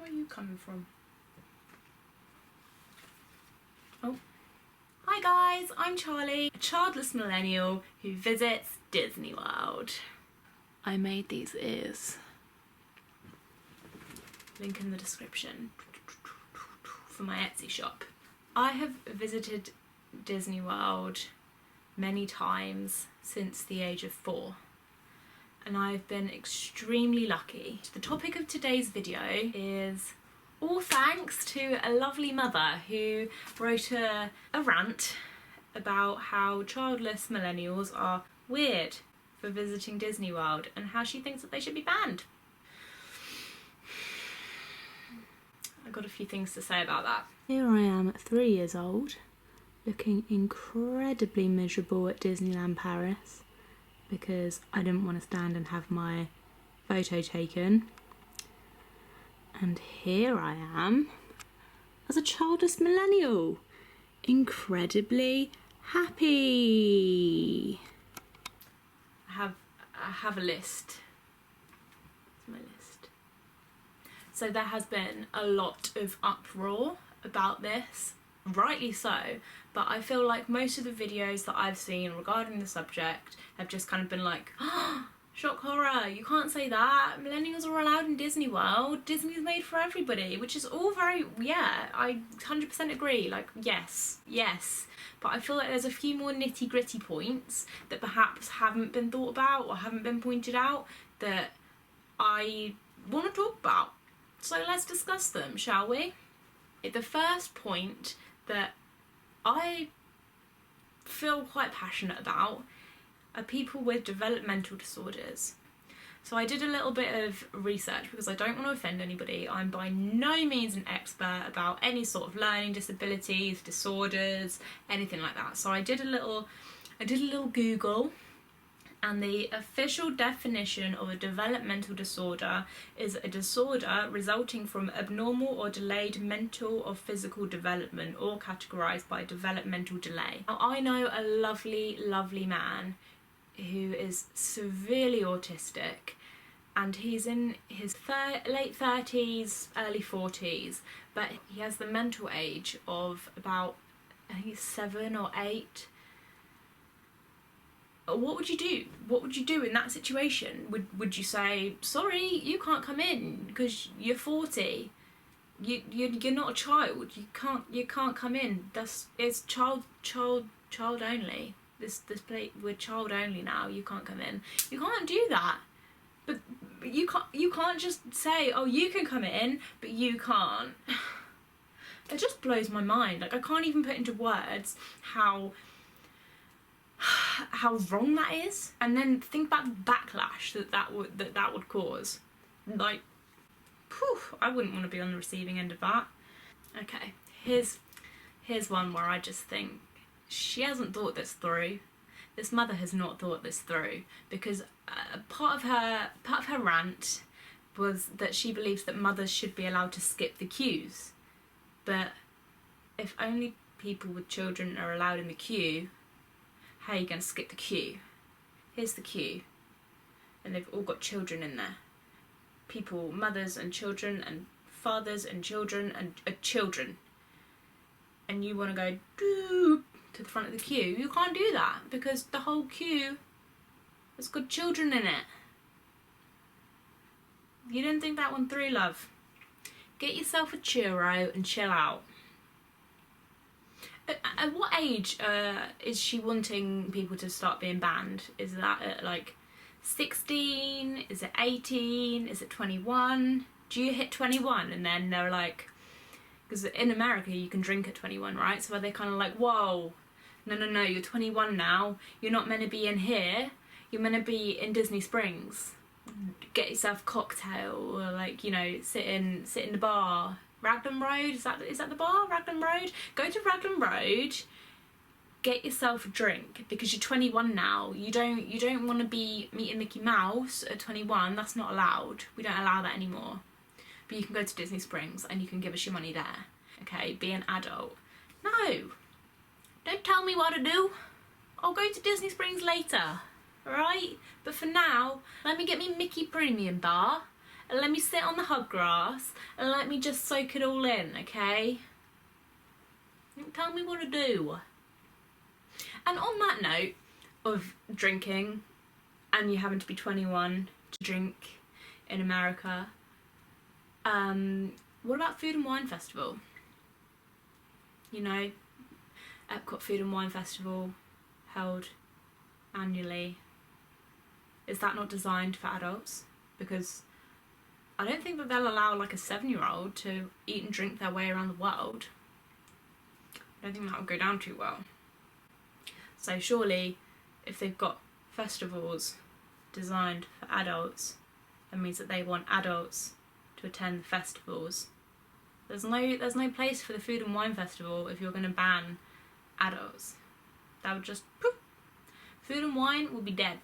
Where are you coming from? Oh. Hi guys, I'm Charlie, a childless millennial who visits Disney World. I made these ears. Link in the description for my Etsy shop. I have visited Disney World many times since the age of 4. And I've been extremely lucky. The topic of today's video is all thanks to a lovely mother who wrote a rant about how childless millennials are weird for visiting Disney World and how she thinks that they should be banned. I've got a few things to say about that. Here I am at 3 years old, looking incredibly miserable at Disneyland Paris, because I didn't want to stand and have my photo taken. And here I am as a childless millennial, incredibly happy. I have a list. It's my list. So there has been a lot of uproar about this, rightly so, but I feel like most of the videos that I've seen regarding the subject have just kind of been like, oh, shock horror, you can't say that, millennials are allowed in Disney World, Disney's made for everybody, which is all very, yeah, I 100% agree, like, yes, but I feel like there's a few more nitty gritty points that perhaps haven't been thought about or haven't been pointed out that I want to talk about. So let's discuss them, shall we? The first point that I feel quite passionate about are people with developmental disorders. So I did a little bit of research because I don't want to offend anybody. I'm by no means an expert about any sort of learning disabilities, disorders, anything like that. So I did a little Google, and the official definition of a developmental disorder is a disorder resulting from abnormal or delayed mental or physical development, or categorised by developmental delay. Now, I know a lovely, lovely man who is severely autistic, and he's in his late 30s, early 40s, but he has the mental age of about, I think it's 7 or 8. What would you do? What would you do in that situation? Would you say, sorry, you can't come in because you're 40? You're not a child. You can't come in. It's child only. This place, we're child only now. You can't come in. You can't do that. But you can't just say, oh, you can come in, but you can't. It just blows my mind. Like, I can't even put into words how wrong that is, and then think about the backlash that would cause. Like, whew, I wouldn't want to be on the receiving end of that. Okay, here's one where I just think she hasn't thought this through. This mother has not thought this through, because part of her rant was that she believes that mothers should be allowed to skip the queues. But if only people with children are allowed in the queue, how are you going to skip the queue? Here's the queue, and they've all got children in there. People, mothers and children and fathers and children and children. And you want to go to the front of the queue. You can't do that because the whole queue has got children in it. You didn't think that one through, love. Get yourself a churro and chill out. At what age is she wanting people to start being banned? Is that at like 16? Is it 18? Is it 21? Do you hit 21 and then they're like, because in America you can drink at 21, right? So are they kind of like, whoa, no, you're 21 now. You're not meant to be in here. You're meant to be in Disney Springs. Get yourself a cocktail, or like, you know, sit in the bar. Raglan Road, is that the bar? Raglan Road? Go to Raglan Road, get yourself a drink, because you're 21 now. You don't want to be meeting Mickey Mouse at 21. That's not allowed. We don't allow that anymore. But you can go to Disney Springs and you can give us your money there. Okay, be an adult. No, don't tell me what to do. I'll go to Disney Springs later, alright? But for now, let me get me Mickey Premium Bar and let me sit on the hog grass and let me just soak it all in, okay? Don't tell me what to do. And on that note of drinking, and you having to be 21 to drink in America, what about Food and Wine Festival? You know, Epcot Food and Wine Festival, held annually. Is that not designed for adults? Because I don't think that they'll allow like a 7-year-old to eat and drink their way around the world. I don't think that would go down too well. So surely, if they've got festivals designed for adults, that means that they want adults to attend the festivals. There's no place for the Food and Wine Festival if you're going to ban adults. That would just poof. Food and wine will be dead.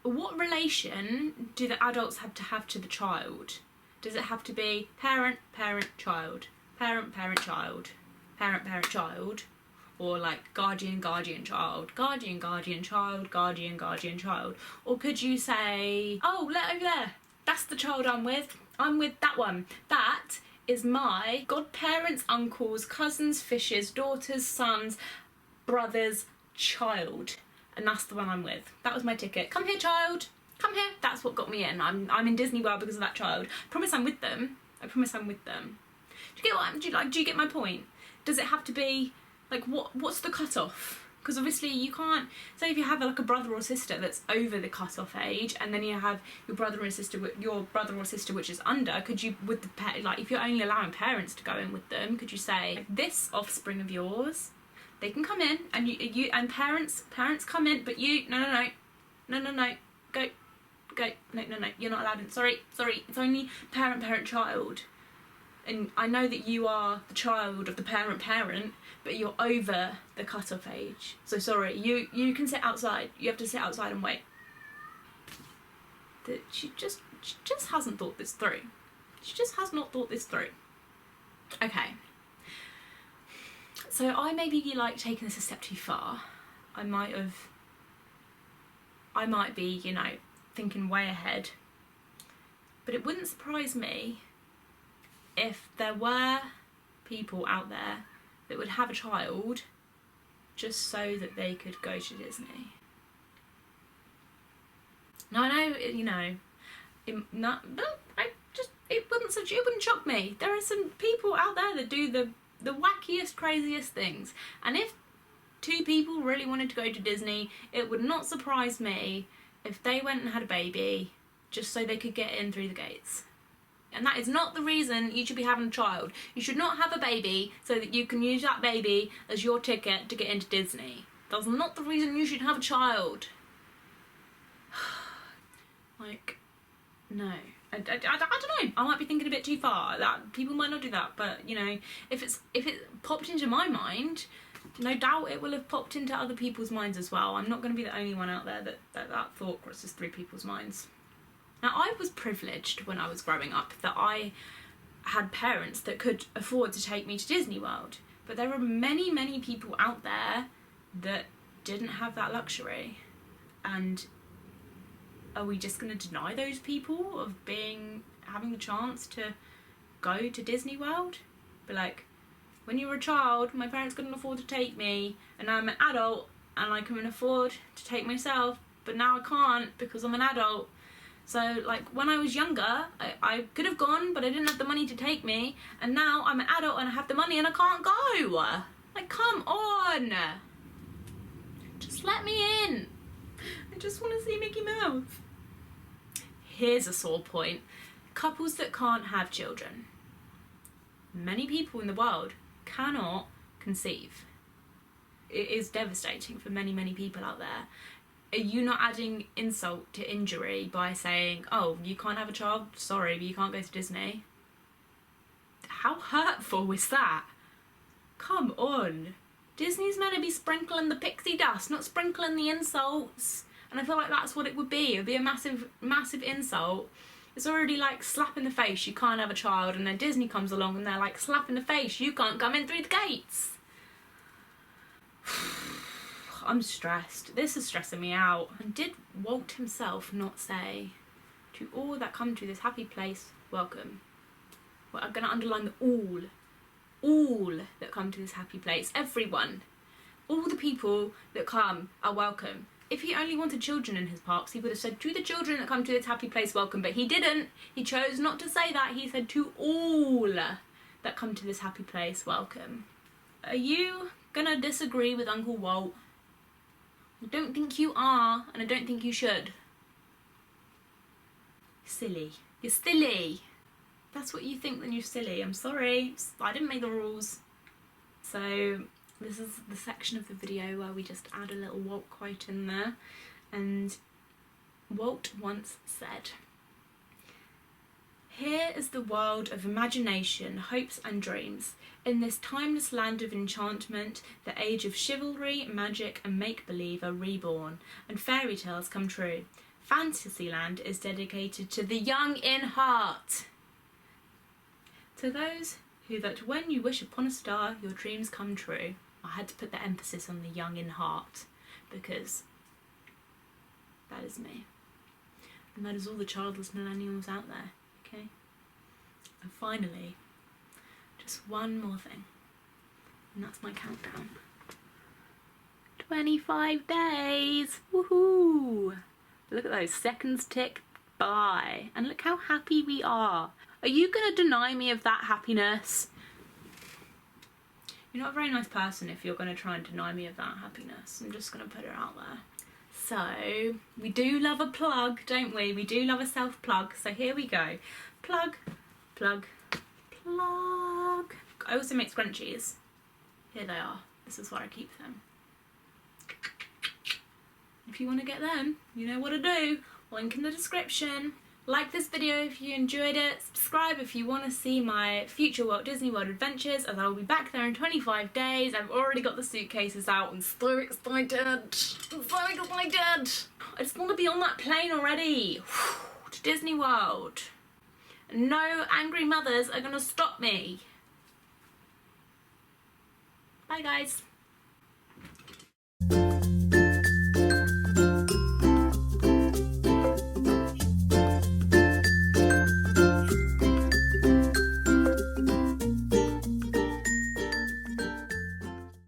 What relation do the adults have to the child? Does it have to be parent, parent, child, parent, parent, child, parent, parent, child, or like guardian, guardian, child, guardian, guardian, child, guardian, guardian, child? Or could you say, oh, look over there, that's the child I'm with that one. That is my godparents, uncles, cousins, fishes, daughters, sons, brothers, child. And that's the one I'm with. That was my ticket. Come here, child. Come here. That's what got me in. I'm in Disney World because of that child. I promise I'm with them. I promise I'm with them. Do you get my point? Does it have to be like what's the cutoff? Because obviously you can't say if you have like a brother or sister that's over the cutoff age, and then you have your brother or sister which is under. Could you like if you're only allowing parents to go in with them? Could you say like, this offspring of yours? They can come in, and you and parents come in, but you no, go, no, you're not allowed in. Sorry, it's only parent, child. And I know that you are the child of the parent, but you're over the cut-off age. So sorry, you can sit outside. You have to sit outside and wait. That she just hasn't thought this through. She just has not thought this through. Okay. So I maybe like taking this a step too far. I might be, you know, thinking way ahead. But it wouldn't surprise me if there were people out there that would have a child just so that they could go to Disney. Now I know, you know, it wouldn't shock me. There are some people out there that do the wackiest, craziest things. And if 2 people really wanted to go to Disney, it would not surprise me if they went and had a baby just so they could get in through the gates. And that is not the reason you should be having a child. You should not have a baby so that you can use that baby as your ticket to get into Disney. That's not the reason you should have a child. Like, no. I don't know. I might be thinking a bit too far. That people might not do that, but you know, if it popped into my mind, no doubt it will have popped into other people's minds as well. I'm not going to be the only one out there that thought crosses through people's minds. Now, I was privileged when I was growing up that I had parents that could afford to take me to Disney World, but there are many, many people out there that didn't have that luxury, and are we just going to deny those people of having the chance to go to Disney World? But like, when you were a child, my parents couldn't afford to take me, and now I'm an adult and I can afford to take myself, but now I can't because I'm an adult. So like, when I was younger, I could have gone, but I didn't have the money to take me, and now I'm an adult and I have the money and I can't go. Like, come on, just let me in. I just want to see Mickey Mouse. Here's a sore point. Couples that can't have children. Many people in the world cannot conceive. It is devastating for many, many people out there. Are you not adding insult to injury by saying, oh, you can't have a child? Sorry, but you can't go to Disney? How hurtful is that? Come on. Disney's meant to be sprinkling the pixie dust, not sprinkling the insults. And I feel like that's what it would be. It would be a massive, massive insult. It's already like slap in the face, you can't have a child, and then Disney comes along and they're like, slap in the face, you can't come in through the gates. I'm stressed. This is stressing me out. And did Walt himself not say, To all that come to this happy place, welcome. Well, I'm going to underline the all. All that come to this happy place. Everyone. All the people that come are welcome. If he only wanted children in his parks, he would have said, to the children that come to this happy place, welcome. But he didn't. He chose not to say that. He said, to all that come to this happy place, welcome. Are you gonna disagree with Uncle Walt? I don't think you are, and I don't think you should. Silly. You're silly. If that's what you think, then you're silly. I'm sorry. I didn't make the rules. So this is the section of the video where we just add a little Walt quote in there. And Walt once said, "Here is the world of imagination, hopes and dreams. In this timeless land of enchantment, the age of chivalry, magic and make-believe are reborn, and fairy tales come true. Fantasyland is dedicated to the young in heart. To those who that when you wish upon a star, your dreams come true." I had to put the emphasis on the young in heart, because that is me. And that is all the childless millennials out there, okay? And finally, just one more thing, and that's my countdown. 25 days, woohoo! Look at those seconds tick by, and look how happy we are. Are you gonna deny me of that happiness? You're not a very nice person if you're gonna try and deny me of that happiness. I'm just gonna put it out there. So, we do love a plug, don't we? We do love a self-plug, so here we go. Plug, plug, plug. I also make scrunchies. Here they are. This is where I keep them. If you want to get them, you know what to do. Link in the description. Like this video if you enjoyed it. Subscribe if you want to see my future Walt Disney World adventures, as I will be back there in 25 days. I've already got the suitcases out. I'm so excited. I'm so excited. I just want to be on that plane already. To Disney World. No angry mothers are going to stop me. Bye guys.